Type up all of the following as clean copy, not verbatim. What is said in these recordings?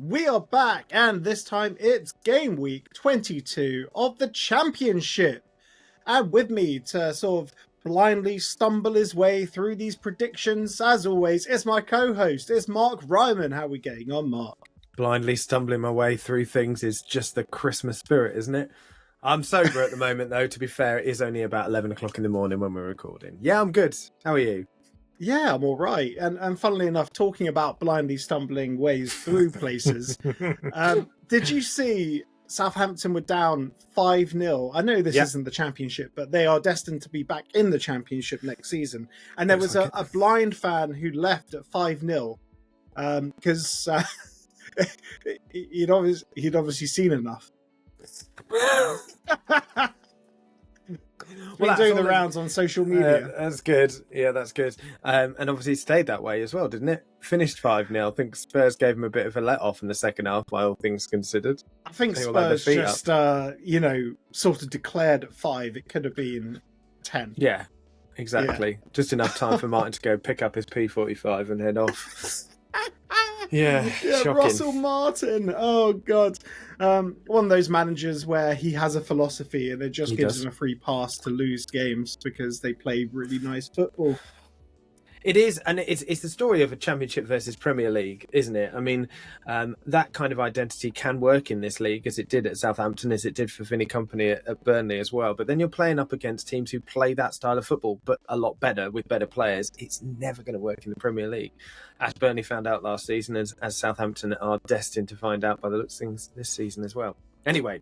We are back, and this time it's game week 22 of the Championship. And with me to sort of blindly stumble his way through these predictions, as always, is my co-host, it's Mark Ryman. How are we getting on, Mark? Blindly stumbling my way through things is just the Christmas spirit, isn't it? I'm sober at the moment, though. To be fair, it is only about 11 o'clock in the morning when we're recording. Yeah, I'm good. How are you? Yeah, I'm all right. And funnily enough, talking about blindly stumbling ways through places, did you see Southampton were down 5-0? I know this isn't the Championship, but they are destined to be back in the Championship next season. And there was a blind fan who left at 5-0 because he'd obviously seen enough. Well, doing the rounds on social media. That's good. Yeah, that's good. And obviously it stayed that way as well, didn't it? Finished 5-0. I think Spurs gave him a bit of a let-off in the second half, by all things considered. I think Spurs just, sort of declared at 5. It could have been 10. Yeah, exactly. Yeah. Just enough time for Martin to go pick up his P45 and head off. Yeah, shocking. Russell Martin. Oh God, one of those managers where he has a philosophy and it just gives him a free pass to lose games because they play really nice football. It is, and it's the story of a Championship versus Premier League, isn't it? I mean, that kind of identity can work in this league, as it did at Southampton, as it did for Vinny Company at Burnley as well. But then you're playing up against teams who play that style of football, but a lot better, with better players. It's never going to work in the Premier League, as Burnley found out last season, as Southampton are destined to find out by the looks of things this season as well. Anyway.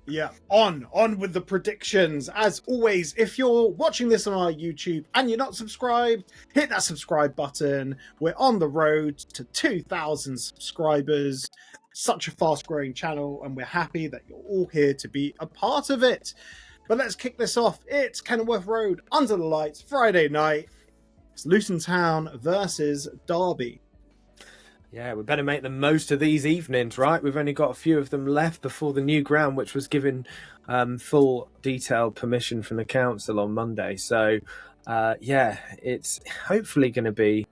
Yeah, on with the predictions. As always, if you're watching this on our YouTube and you're not subscribed, hit that subscribe button. We're on the road to 2,000 subscribers. Such a fast-growing channel, and we're happy that you're all here to be a part of it. But let's kick this off. It's Kenilworth Road, under the lights, Friday night. It's Luton Town versus Derby. Yeah, we better make the most of these evenings, right? We've only got a few of them left before the new ground, which was given full detailed permission from the council on Monday. So, it's hopefully going to be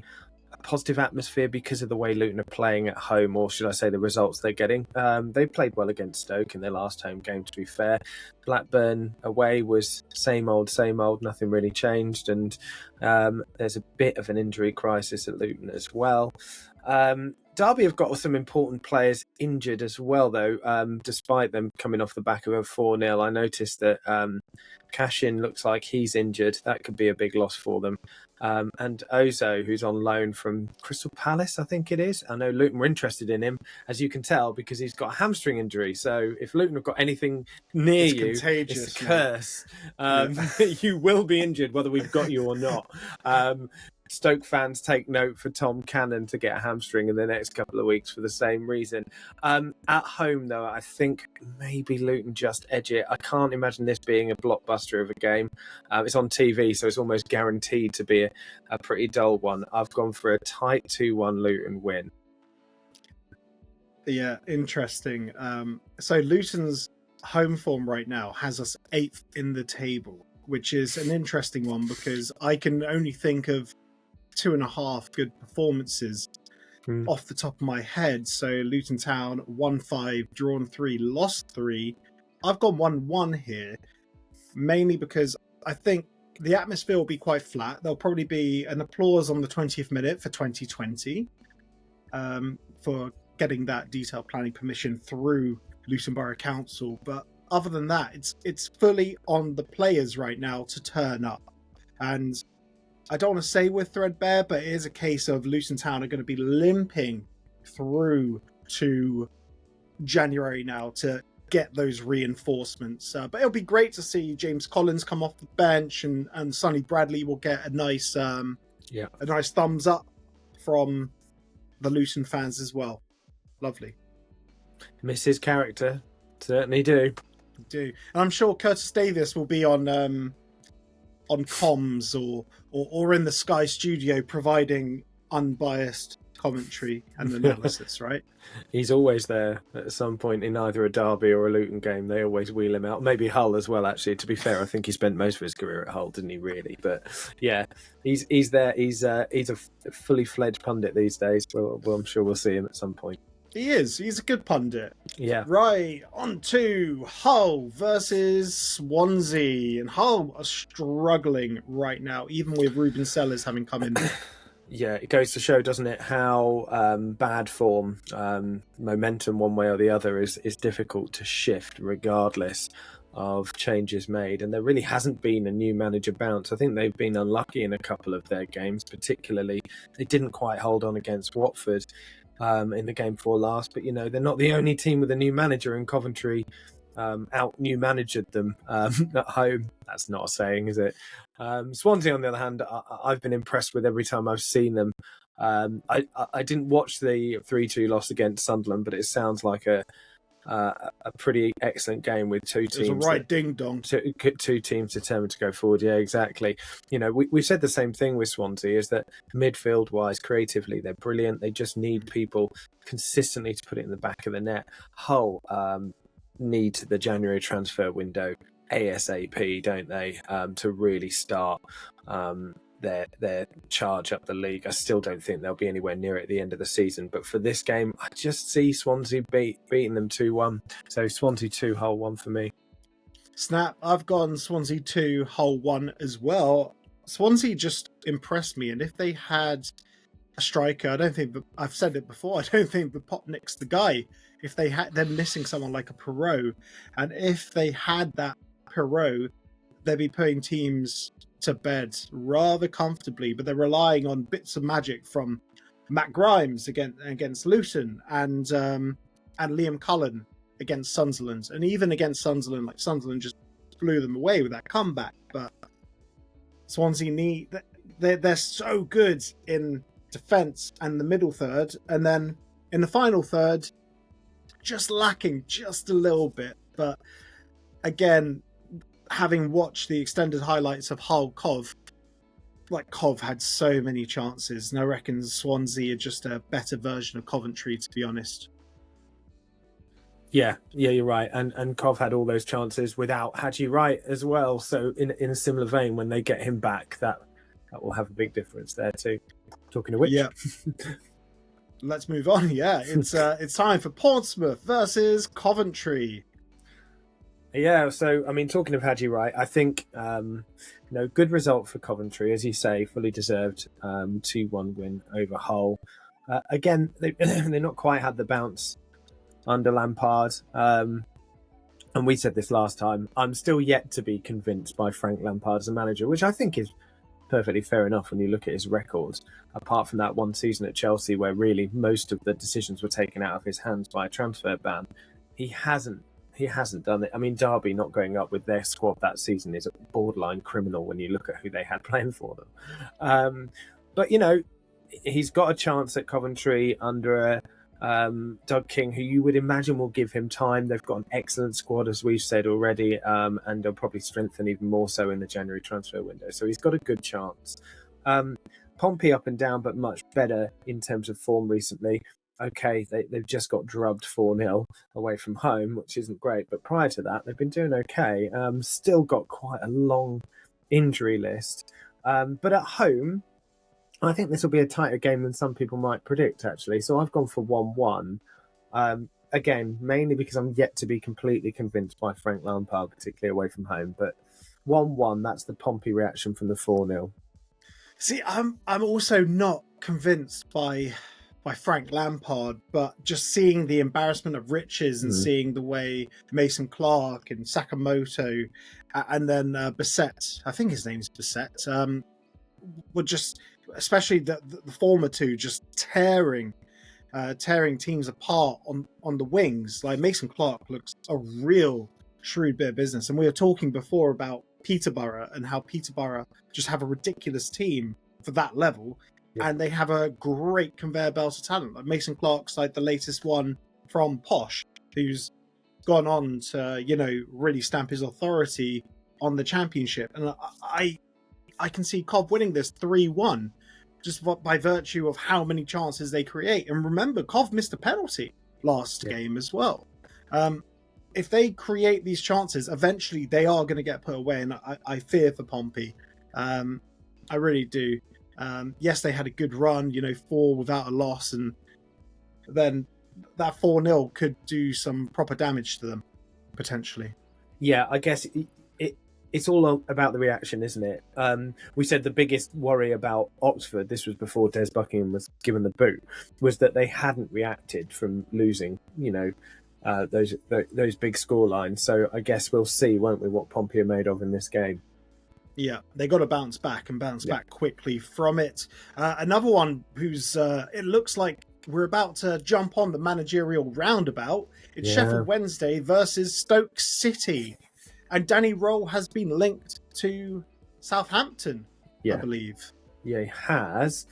a positive atmosphere because of the way Luton are playing at home, or should I say the results they're getting. They played well against Stoke in their last home game, to be fair. Blackburn away was same old, nothing really changed. And there's a bit of an injury crisis at Luton as well. Derby have got some important players injured as well, though, despite them coming off the back of a 4-0. I noticed that Cashin looks like he's injured. That could be a big loss for them. And Ozo, who's on loan from Crystal Palace, I think it is. I know Luton were interested in him, as you can tell, because he's got a hamstring injury. So if Luton have got anything near you, it's a curse. You will be injured, whether we've got you or not. Stoke fans take note for Tom Cannon to get a hamstring in the next couple of weeks for the same reason. At home, though, I think maybe Luton just edge it. I can't imagine this being a blockbuster of a game. It's on TV, so it's almost guaranteed to be a pretty dull one. I've gone for a tight 2-1 Luton win. Yeah, interesting. So Luton's home form right now has us 8th in the table, which is an interesting one because I can only think of 2.5 good performances off the top of my head. So Luton Town 1-5, drawn 3, lost 3. I've gone 1-1 here, mainly because I think the atmosphere will be quite flat. There'll probably be an applause on the 20th minute for 2020 for getting that detailed planning permission through Luton Borough Council. But other than that, it's fully on the players right now to turn up. And I don't want to say we're threadbare, but it is a case of Luton Town are going to be limping through to January now to get those reinforcements. But it'll be great to see James Collins come off the bench, and Sonny Bradley will get a nice thumbs up from the Luton fans as well. Lovely. Miss his character, certainly do. And I'm sure Curtis Davies will be on comms or in the Sky studio providing unbiased commentary and analysis, right? He's always there at some point in either a Derby or a Luton game. They always wheel him out. Maybe Hull as well, actually. To be fair, I think he spent most of his career at Hull, didn't he, really? But yeah, he's there. He's a fully fledged pundit these days. Well, I'm sure we'll see him at some point. He is. He's a good pundit. Yeah. Right, on to Hull versus Swansea. And Hull are struggling right now, even with Ruben Sellers having come in. Yeah, it goes to show, doesn't it, how bad form, momentum one way or the other is difficult to shift regardless of changes made. And there really hasn't been a new manager bounce. I think they've been unlucky in a couple of their games, particularly. They didn't quite hold on against Watford in the game before last. But, they're not the only team with a new manager, in Coventry out new managered them at home. That's not a saying, is it? Swansea, on the other hand, I've been impressed with every time I've seen them. I didn't watch the 3-2 loss against Sunderland, but it sounds like a pretty excellent game with two teams. It was a right ding dong. Two teams determined to go forward. Yeah, exactly. We said the same thing with Swansea, is that midfield wise, creatively, they're brilliant. They just need people consistently to put it in the back of the net. Hull need the January transfer window ASAP, don't they, to really start their charge up the league. I still don't think they'll be anywhere near it at the end of the season, but for this game I just see Swansea beating them 2-1. So Swansea 2, Hull 1 for me. Snap, I've gone Swansea 2, Hull 1 as well. Swansea just impressed me, and if they had a striker, I don't think, I've said it before, I don't think Popnik's the guy. If they're missing someone like a Perot, and if they had that Perot, they'd be putting teams to bed rather comfortably, but they're relying on bits of magic from Matt Grimes against Luton and Liam Cullen against Sunderland, and even against Sunderland, like Sunderland just blew them away with that comeback. But Swansea they're so good in defence and the middle third, and then in the final third, just lacking just a little bit. But again, having watched the extended highlights of Hull Cov had so many chances, and I reckon Swansea are just a better version of Coventry, to be honest. Yeah, you're right. And Cov had all those chances without Haji Wright as well. So in a similar vein, when they get him back, that will have a big difference there too. Talking of which, yeah. Let's move on. Yeah, it's time for Portsmouth versus Coventry. Yeah, so I mean, talking of Haji Wright, I think good result for Coventry, as you say, fully deserved 2-1 win over Hull. Again, they've not quite had the bounce under Lampard, and we said this last time. I'm still yet to be convinced by Frank Lampard as a manager, which I think is perfectly fair enough when you look at his records. Apart from that one season at Chelsea, where really most of the decisions were taken out of his hands by a transfer ban, he hasn't done it. I mean, Derby not going up with their squad that season is borderline criminal when you look at who they had playing for them. But he's got a chance at Coventry under Doug King, who you would imagine will give him time. They've got an excellent squad, as we've said already, and they'll probably strengthen even more so in the January transfer window. So he's got a good chance. Pompey up and down, but much better in terms of form recently. Okay, they've just got drubbed 4-0 away from home, which isn't great. But prior to that, they've been doing okay. Still got quite a long injury list. But at home, I think this will be a tighter game than some people might predict, actually. So I've gone for 1-1. Again, mainly because I'm yet to be completely convinced by Frank Lampard, particularly away from home. But 1-1, that's the Pompey reaction from the 4-0. See, I'm also not convinced by Frank Lampard, but just seeing the embarrassment of riches and seeing the way Mason Clark and Sakamoto and then Bissett, I think his name's Bissett, were just, especially the former two, just tearing teams apart on the wings. Like Mason Clark looks a real shrewd bit of business. And we were talking before about Peterborough and how Peterborough just have a ridiculous team for that level. Yeah. And they have a great conveyor belt of talent. Like Mason Clark's like the latest one from Posh, who's gone on to, really stamp his authority on the championship. And I can see Cobb winning this 3-1 just by virtue of how many chances they create. And remember, Cobb missed a penalty last game as well. If they create these chances, eventually they are going to get put away. And I fear for Pompey. I really do. Yes, they had a good run, 4 without a loss. And then that 4-0 could do some proper damage to them, potentially. Yeah, I guess it's all about the reaction, isn't it? We said the biggest worry about Oxford, this was before Des Buckingham was given the boot, was that they hadn't reacted from losing, those big score lines. So I guess we'll see, won't we, what Pompey are made of in this game. Yeah, they got to bounce back back quickly from it. Another one who's, it looks like we're about to jump on the managerial roundabout. It's Sheffield Wednesday versus Stoke City. And Danny Roll has been linked to Southampton, I believe. Yeah, he has.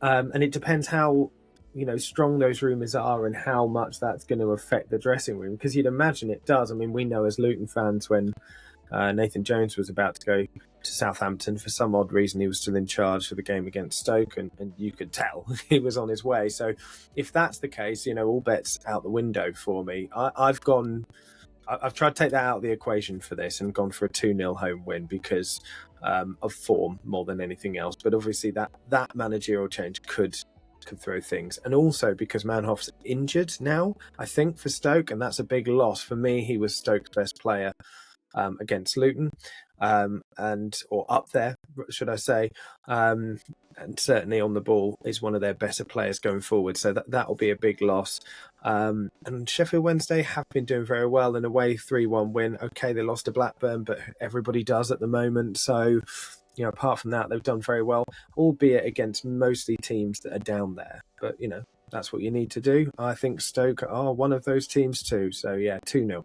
And it depends how strong those rumours are and how much that's going to affect the dressing room, because you'd imagine it does. I mean, we know as Luton fans when Nathan Jones was about to go to Southampton, for some odd reason he was still in charge for the game against Stoke, and you could tell he was on his way. So if that's the case, all bets out the window for me. I've tried to take that out of the equation for this and gone for a 2-0 home win because of form more than anything else. But obviously that managerial change could throw things, and also because Manhoff's injured now, I think, for Stoke, and that's a big loss for me. He was Stoke's best player against Luton, or up there, should I say, and certainly on the ball is one of their better players going forward. So that will be a big loss. And Sheffield Wednesday have been doing very well in a way, 3-1 win. Okay, they lost to Blackburn, but everybody does at the moment. So, apart from that, they've done very well, albeit against mostly teams that are down there. But, that's what you need to do. I think Stoke are one of those teams too. So, 2-0.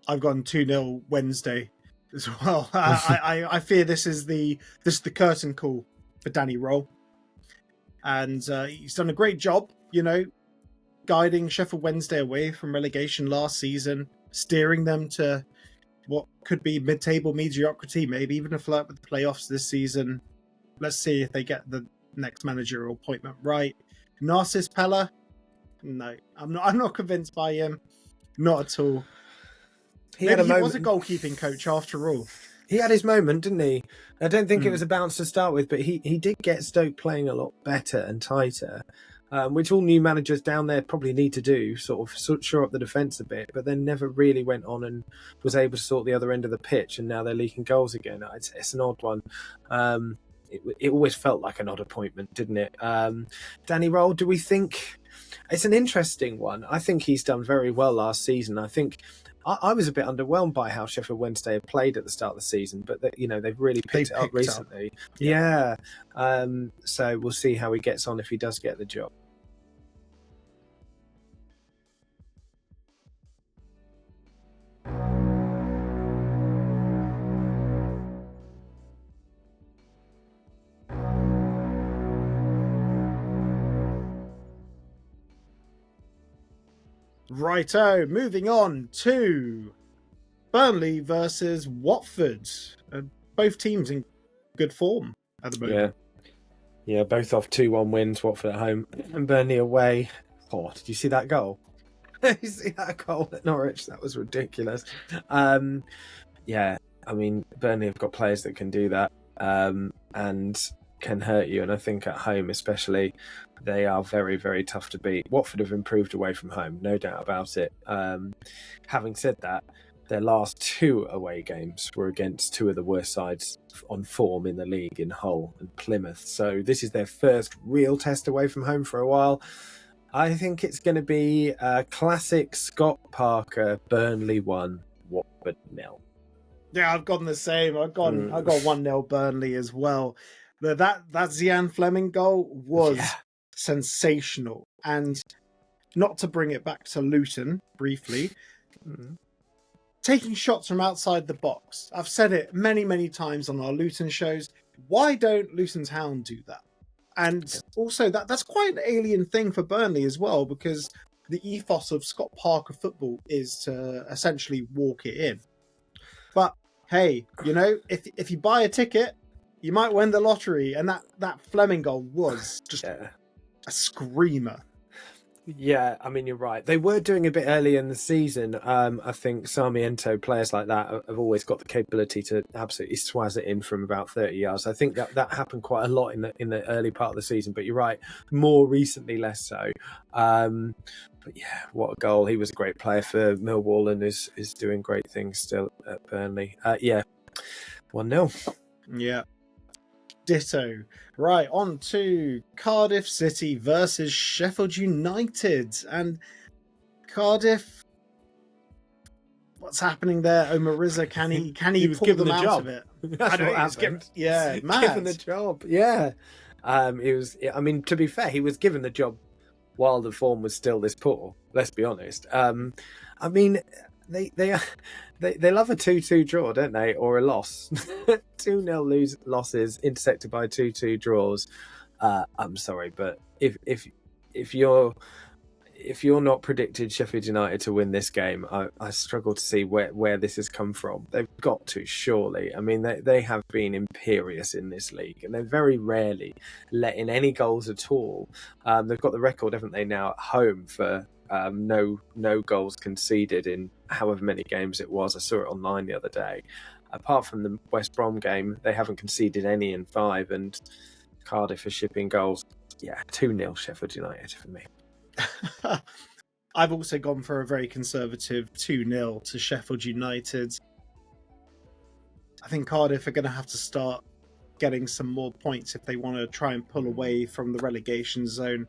I've gone 2-0 Wednesday as well. I fear this is the curtain call for Danny Roll. And he's done a great job, guiding Sheffield Wednesday away from relegation last season, steering them to what could be mid-table mediocrity, maybe even a flirt with the playoffs this season. Let's see if they get the next managerial appointment right. Narcis Pella? No, I'm not convinced by him. Not at all. He was a goalkeeping coach after all. He had his moment, didn't he? I don't think it was a bounce to start with, but he did get Stoke playing a lot better and tighter, which all new managers down there probably need to do, sort of shore up the defence a bit, but then never really went on and was able to sort the other end of the pitch, and now they're leaking goals again. It's an odd one. It always felt like an odd appointment, didn't it? Danny Roll, do we think... It's an interesting one. I think he's done very well last season. I think... I was a bit underwhelmed by how Sheffield Wednesday have played at the start of the season, but they've really picked it up recently. Yeah. So we'll see how he gets on if he does get the job. Righto, moving on to Burnley versus Watford. Both teams in good form at the moment. Yeah, both off 2-1 wins, Watford at home and Burnley away. Oh, did you see that goal? You see that goal at Norwich? That was ridiculous. Yeah, I mean, Burnley have got players that can do that and can hurt you. And I think at home especially, they are very, very tough to beat. Watford have improved away from home, no doubt about it. Having said that, their last 2 away games were against 2 of the worst sides on form in the league, in Hull and Plymouth. So this is their first real test away from home for a while. I think it's going to be a classic Scott Parker, Burnley 1, Watford 0. Yeah, I've gone the same. I've got 1-0 Burnley as well. That Zian Fleming goal was sensational. And not to bring it back to Luton briefly, taking shots from outside the box. I've said it many, many times on our Luton shows. Why don't Luton Town do that? And also that's quite an alien thing for Burnley as well, because the ethos of Scott Parker football is to essentially walk it in. But hey, if you buy a ticket, you might win the lottery. And that Fleming goal was just a screamer. Yeah, I mean, you're right. They were doing a bit early in the season. I think Sarmiento, players like that have always got the capability to absolutely swaz it in from about 30 yards. I think that happened quite a lot in the early part of the season, but you're right, more recently less so. But yeah, what a goal. He was a great player for Millwall and is doing great things still at Burnley. Yeah, 1-0. Yeah. Ditto. Right, on to Cardiff City versus Sheffield United. And Cardiff, what's happening there? Omariza, can he He was pull given them the out job. of it? That's what happened. Yeah, mad. Given the job. Yeah. It was. I mean, to be fair, he was given the job while the form was still this poor. Let's be honest. I mean, they love a 2-2 draw, don't they, or a loss? 2-0 losses intersected by 2-2 draws. I'm sorry, but if you're not predicted Sheffield United to win this game, I struggle to see where this has come from. They've got to, surely. I mean, they have been imperious in this league, and they're very rarely let in any goals at all. They've got the record, haven't they, now at home for no goals conceded in however many games it was. I saw it online the other day. Apart from the West Brom game, they haven't conceded any in 5, and Cardiff are shipping goals. Yeah, 2-0 Sheffield United for me. I've also gone for a very conservative 2-0 to Sheffield United. I think Cardiff are going to have to start getting some more points if they want to try and pull away from the relegation zone.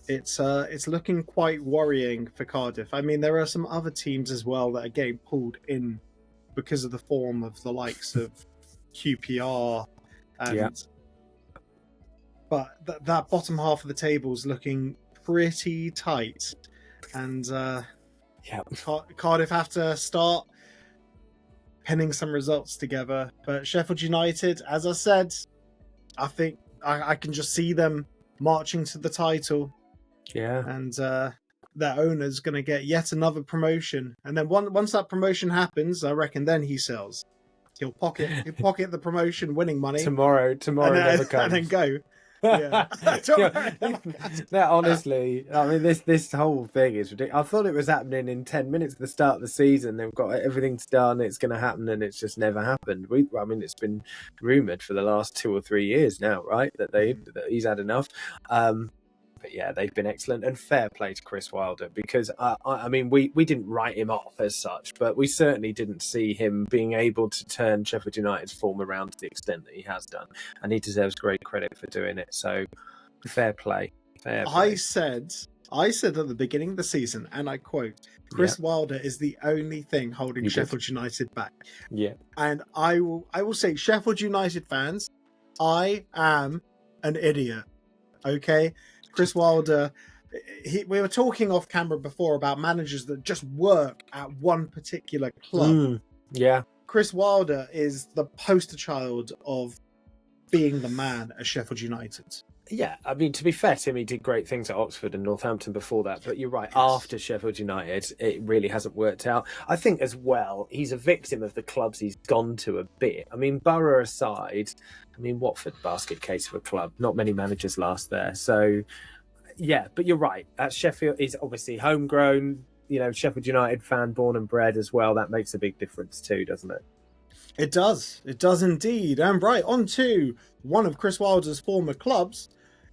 It's looking quite worrying for Cardiff. I mean, there are some other teams as well that are getting pulled in because of the form of the likes of QPR and but that bottom half of the table is looking pretty tight, and Cardiff have to start penning some results together. But Sheffield United, as I said, I think I can just see them marching to the title. Yeah, and their owner's going to get yet another promotion, and then once that promotion happens, I reckon then he sells. He'll pocket the promotion winning money tomorrow never comes, and then go. Yeah. That honestly, I mean, this whole thing is ridiculous. I thought it was happening in 10 minutes at the start of the season. They've got everything's done, it's going to happen, and it's just never happened. I mean, it's been rumoured for the last 2 or 3 years now, right? That he's had enough. But yeah, they've been excellent, and fair play to Chris Wilder, because I mean, we didn't write him off as such, but we certainly didn't see him being able to turn Sheffield United's form around to the extent that he has done, and he deserves great credit for doing it. So fair play. I said at the beginning of the season, and I quote, Chris Wilder is the only thing holding Sheffield United back. Yeah, and I will say, Sheffield United fans, I am an idiot. Okay. Chris Wilder, we were talking off camera before about managers that just work at one particular club. Chris Wilder is the poster child of being the man at Sheffield United. Yeah, I mean, to be fair to him, he did great things at Oxford and Northampton before that. But you're right, after Sheffield United, it really hasn't worked out. I think as well, he's a victim of the clubs he's gone to a bit. I mean, Borough aside, I mean, Watford, basket case of a club. Not many managers last there. So, yeah, but you're right. At Sheffield, he's obviously homegrown, Sheffield United fan, born and bred as well. That makes a big difference too, doesn't it? It does. It does indeed. And right, on to one of Chris Wilder's former clubs.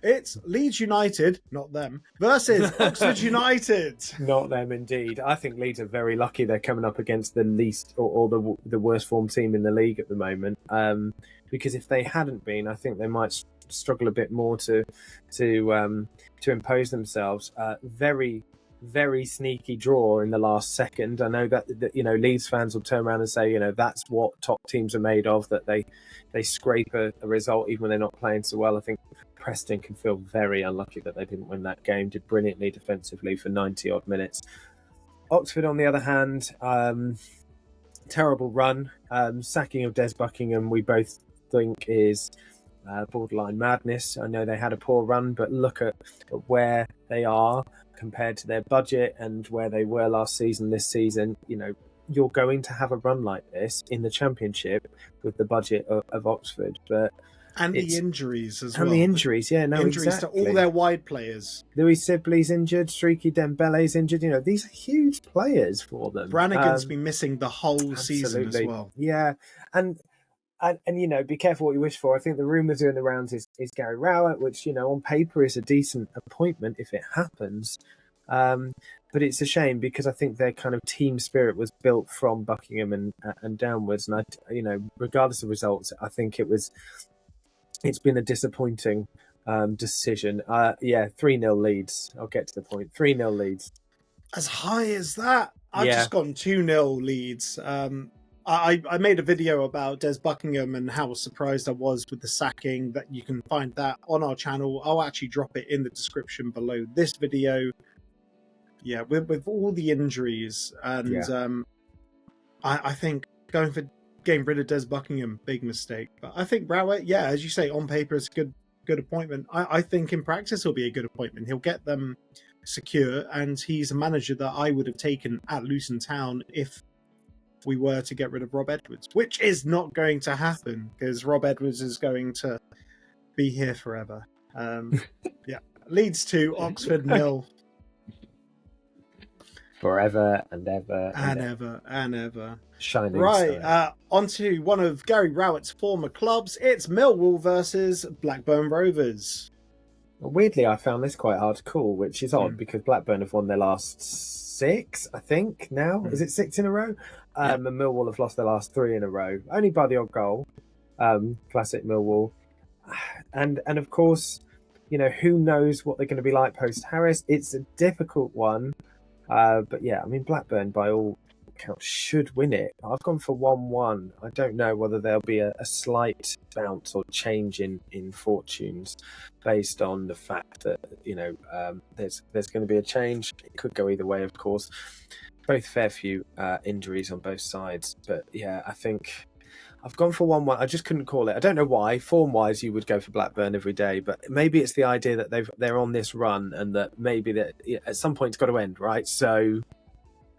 It's Leeds United, not them, versus Oxford United. Not them, indeed. I think Leeds are very lucky they're coming up against the least or the worst form team in the league at the moment. Because if they hadn't been, I think they might struggle a bit more to impose themselves. Very, very sneaky draw in the last second. I know that Leeds fans will turn around and say, that's what top teams are made of, that they scrape a result even when they're not playing so well. I think Preston can feel very unlucky that they didn't win that game. Did brilliantly defensively for 90 odd minutes. Oxford, on the other hand, terrible run. Sacking of Des Buckingham, we both think is borderline madness. I know they had a poor run, but look at where they are compared to their budget and where they were last season. This season, you're going to have a run like this in the Championship with the budget of Oxford. But And the injuries as well. And the injuries, yeah, no, injuries exactly. to all their wide players. Louis Sibley's injured, Streaky Dembele's injured. You know, these are huge players for them. Brannigan's been missing the whole season as well. Yeah, and you know, be careful what you wish for. I think the rumour doing the rounds is Gary Rowett, which, you know, on paper is a decent appointment if it happens. But it's a shame because I think their kind of team spirit was built from Buckingham and downwards. And you know, regardless of results, I think it's been a disappointing decision. 3-0 Leeds. I'll get to the point. 3-0 Leeds. As high as that? I've just gone 2-0 Leeds. I made a video about Des Buckingham and how surprised I was with the sacking. That you can find that on our channel. I'll actually drop it in the description below this video. Yeah, with all the injuries, and I think getting rid of Des Buckingham, big mistake. But I think Rowett, yeah, as you say, on paper it's a good appointment. I think in practice he'll be a good appointment. He'll get them secure, and he's a manager that I would have taken at Luton Town if we were to get rid of Rob Edwards, which is not going to happen because Rob Edwards is going to be here forever. Yeah, Leeds 2, Oxford 0. Forever and ever and ever. Shining right, on to one of Gary Rowett's former clubs. It's Millwall versus Blackburn Rovers. Weirdly, I found this quite hard to call, which is odd because Blackburn have won their last 6, I think, now. Is it 6 in a row? And Millwall have lost their last 3 in a row, only by the odd goal. Classic Millwall. And of course, you know, who knows what they're going to be like post-Harris. It's a difficult one. But yeah, I mean, Blackburn, by all accounts, should win it. I've gone for 1-1. I don't know whether there'll be a slight bounce or change in fortunes based on the fact that, you know, there's going to be a change. It could go either way, of course. Both fair few injuries on both sides. But yeah, I think I've gone for 1-1. I just couldn't call it. I don't know why. Form-wise, you would go for Blackburn every day, but maybe it's the idea that they're on this run and that maybe that at some point it's got to end, right? So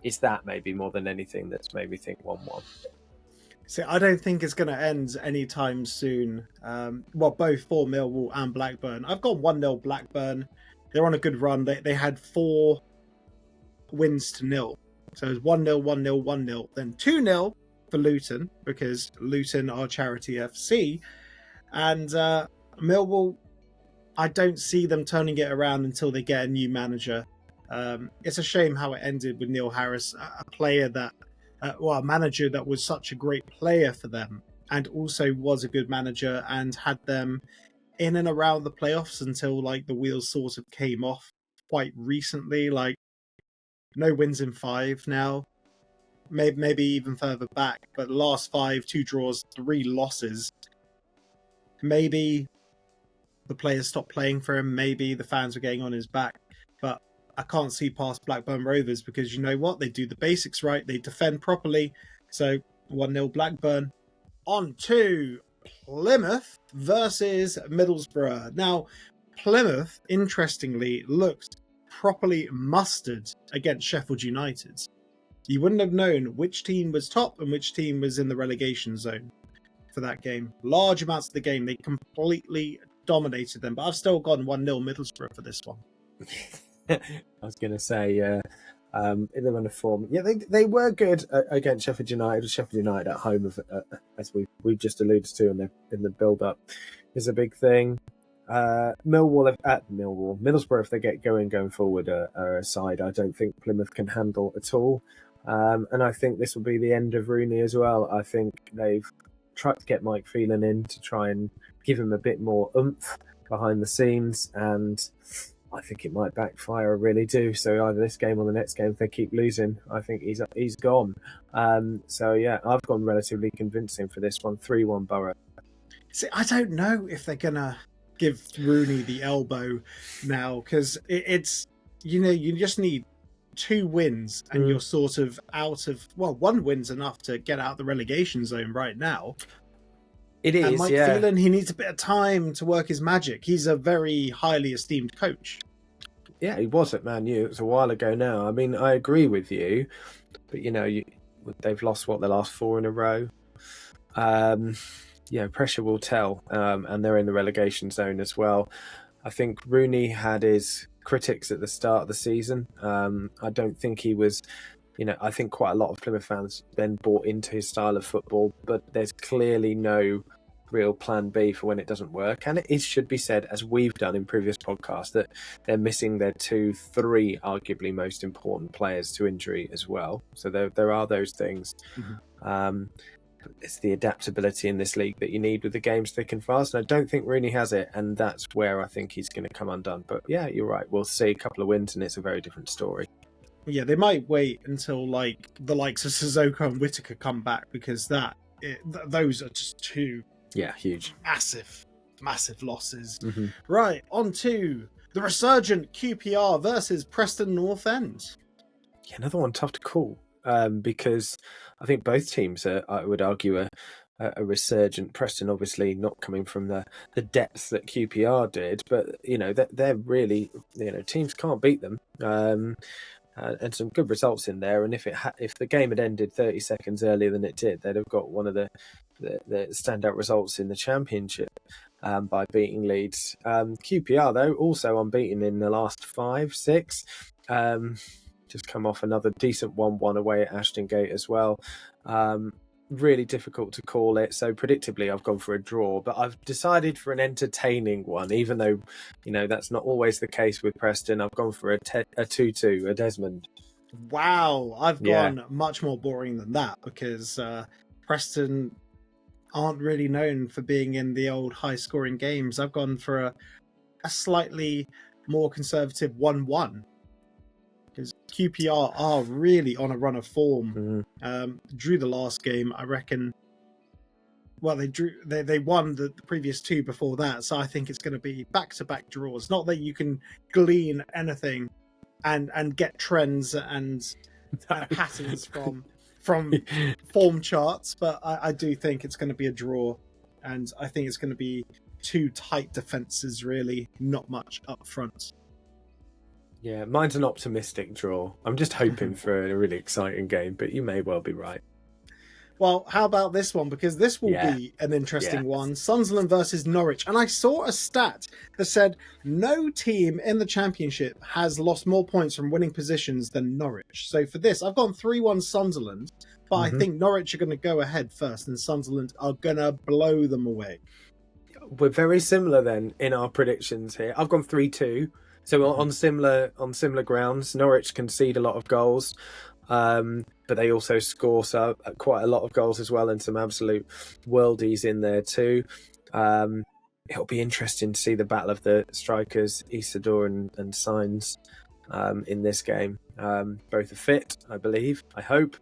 it's that maybe more than anything that's made me think 1-1. See, I don't think it's going to end anytime soon. Both for Millwall and Blackburn. I've got 1-0 Blackburn. They're on a good run. They had 4 wins to 0. So it was 1-0, 1-0, 1-0, then 2-0 for Luton, because Luton are charity FC. And Millwall, I don't see them turning it around until they get a new manager. It's a shame how it ended with Neil Harris, a player that, a manager that was such a great player for them and also was a good manager and had them in and around the playoffs until like the wheels sort of came off quite recently. Like no wins in 5 now. Maybe even further back, but the last 5, 2 draws, 3 losses. Maybe the players stopped playing for him. Maybe the fans were getting on his back. But I can't see past Blackburn Rovers because you know what? They do the basics right. They defend properly. So 1-0 Blackburn. On to Plymouth versus Middlesbrough. Now, Plymouth, interestingly, looked properly mustered against Sheffield United. You wouldn't have known which team was top and which team was in the relegation zone for that game. Large amounts of the game, they completely dominated them. But I've still gone 1-0 Middlesbrough for this one. I was going to say, in the run of form. Yeah, they were good against Sheffield United. Sheffield United at home, as we've just alluded to in the build-up, is a big thing. Middlesbrough, if they get going forward, are a side I don't think Plymouth can handle at all. And I think this will be the end of Rooney as well. I think they've tried to get Mike Phelan in to try and give him a bit more oomph behind the scenes, and I think it might backfire. I really do. So either this game or the next game, if they keep losing, I think he's gone. So yeah, I've gone relatively convincing for this one. 3-1 Borough. See, I don't know if they're gonna give Rooney the elbow now, because it's, you know, you just need 2 wins and you're sort of out of, 1 win's enough to get out of the relegation zone right now. It is, and Mike Phelan, he needs a bit of time to work his magic. He's a very highly esteemed coach. Yeah, he was at Man U. It was a while ago now. I mean, I agree with you, but you know, they've lost their last 4 in a row. yeah, pressure will tell, and they're in the relegation zone as well. I think Rooney had his critics at the start of the season. I don't think he was, I think quite a lot of Plymouth fans then bought into his style of football, but there's clearly no real plan B for when it doesn't work. And it should be said, as we've done in previous podcasts, that they're missing their 2-3 arguably most important players to injury as well. So there are those things. Mm-hmm. It's the adaptability in this league that you need with the games thick and fast. And I don't think Rooney has it, and that's where I think he's going to come undone. But yeah, you're right. We'll see a couple of wins, and it's a very different story. Yeah, they might wait until the likes of Sissoko and Whittaker come back, because those are just two huge, massive losses. Mm-hmm. Right, on to the resurgent QPR versus Preston North End. Yeah, another one tough to call. Because I think both teams are, I would argue, a resurgent. Preston obviously not coming from the depth that QPR did, but they're really, teams can't beat them, and some good results in there. And if the game had ended 30 seconds earlier than it did, they'd have got one of the standout results in the Championship by beating Leeds. QPR though also unbeaten in the last 5-6. Just come off another decent 1-1 away at Ashton Gate as well. Really difficult to call it. So predictably, I've gone for a draw, but I've decided for an entertaining one, even though, that's not always the case with Preston. I've gone for a 2-2, a Desmond. Wow, I've gone much more boring than that, because Preston aren't really known for being in the old high-scoring games. I've gone for a slightly more conservative 1-1. Because QPR are really on a run of form. Drew the last game, I reckon. Well, they won the previous two before that, so I think it's going to be back-to-back draws. Not that you can glean anything and get trends and patterns from form charts, but I do think it's going to be a draw, and I think it's going to be two tight defences, really, not much up front. Yeah, mine's an optimistic draw. I'm just hoping for a really exciting game, but you may well be right. Well, how about this one? Because this will be an interesting one. Sunderland versus Norwich. And I saw a stat that said no team in the Championship has lost more points from winning positions than Norwich. So for this, I've gone 3-1 Sunderland, but I think Norwich are going to go ahead first and Sunderland are going to blow them away. We're very similar then in our predictions here. I've gone 3-2. So on similar grounds. Norwich concede a lot of goals, but they also score quite a lot of goals as well, and some absolute worldies in there too. It'll be interesting to see the battle of the strikers, Isidore and Sainz, in this game. Both are fit, I believe. I hope.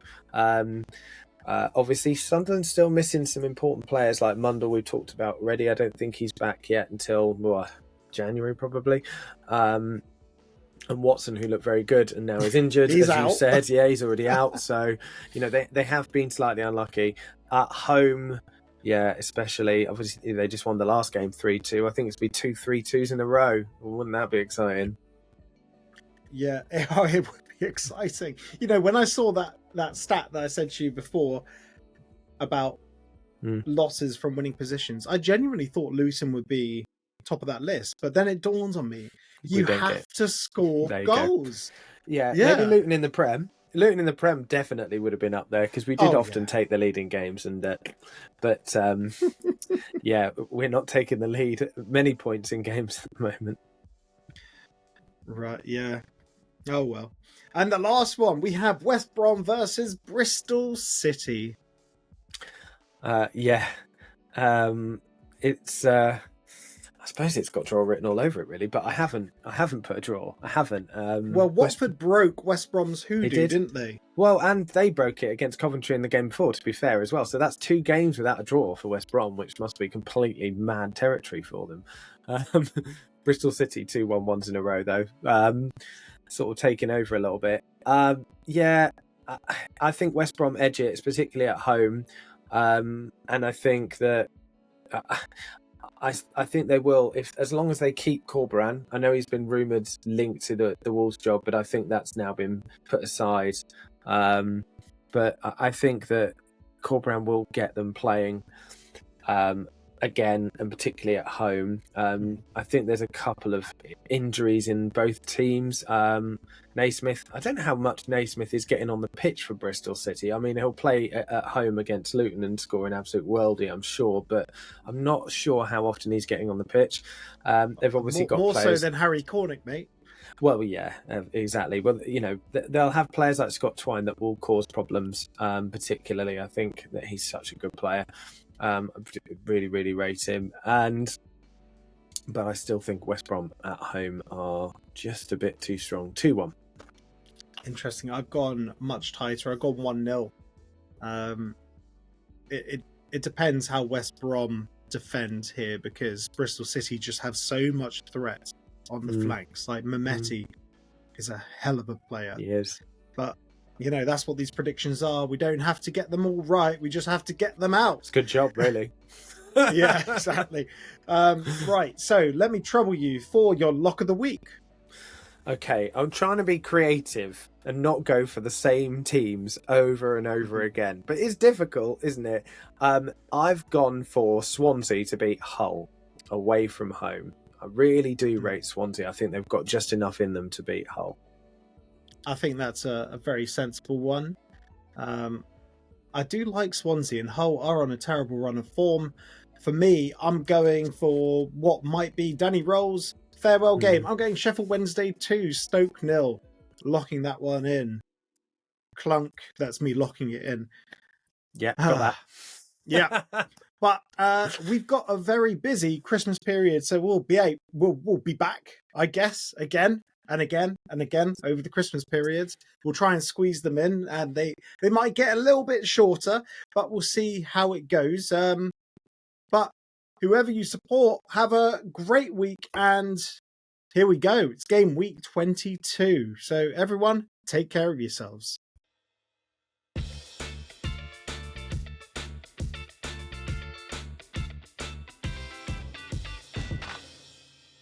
Obviously, Sunderland's still missing some important players like Mundell, we talked about already. I don't think he's back yet until January probably, and Watson, who looked very good and now is injured, he's as out. you said. Yeah, he's already out. So they have been slightly unlucky at home. Yeah, especially obviously they just won the last game 3-2. I think it's been 2 3-2s in a row. Wouldn't that be exciting? Yeah, it would be exciting. When I saw that stat that I said to you before about losses from winning positions, I genuinely thought Luton would be top of that list, but then it dawns on me you have to score goals. Yeah, maybe Luton in the Prem definitely would have been up there, because we did often take the lead in games, and but we're not taking the lead many points in games at the moment. Right, yeah. Oh well. And the last one, we have West Brom versus Bristol City. It's I suppose it's got draw written all over it, really, but I haven't put a draw. I haven't. Well, Watford broke West Brom's hoodoo, didn't they? Well, and they broke it against Coventry in the game before, to be fair, as well. So that's 2 games without a draw for West Brom, which must be completely mad territory for them. Bristol City 2 1-1s in a row, though. Sort of taking over a little bit. I think West Brom edge it, particularly at home. And I think that I think they will, as long as they keep Corberan. I know he's been rumoured linked to the Wolves job, but I think that's now been put aside. But I think that Corberan will get them playing Again, and particularly at home. I think there's a couple of injuries in both teams. Naismith, I don't know how much Naismith is getting on the pitch for Bristol City. I mean, he'll play at home against Luton and score an absolute worldie, I'm sure, but I'm not sure how often he's getting on the pitch. They've obviously got more players... so than Harry Cornick, mate. Well, yeah, exactly. Well, you know, they'll have players like Scott Twine that will cause problems. Particularly, I think that he's such a good player. I really, really rate him. But I still think West Brom at home are just a bit too strong. 2-1. Interesting. I've gone much tighter. I've gone 1-0. It depends how West Brom defend here, because Bristol City just have so much threat on the flanks. Like Mehmeti is a hell of a player. He is. But you know, that's what these predictions are. We don't have to get them all right. We just have to get them out. It's a good job, really. Yeah, exactly. Right. So let me trouble you for your lock of the week. Okay, I'm trying to be creative and not go for the same teams over and over again. But it's difficult, isn't it? I've gone for Swansea to beat Hull away from home. I really do rate Swansea. I think they've got just enough in them to beat Hull. I think that's a very sensible one. I do like Swansea, and Hull are on a terrible run of form. For me, I'm going for what might be Danny Roll's farewell game. I'm going Sheffield Wednesday 2, Stoke 0. Locking that one in. Clunk, that's me locking it in. Yeah, got that. Yeah. But we've got a very busy Christmas period, so we'll be back, I guess, again and again and again over the Christmas periods. We'll try and squeeze them in, and they might get a little bit shorter, but we'll see how it goes. But whoever you support, have a great week, and here we go. It's game week 22. So everyone, take care of yourselves.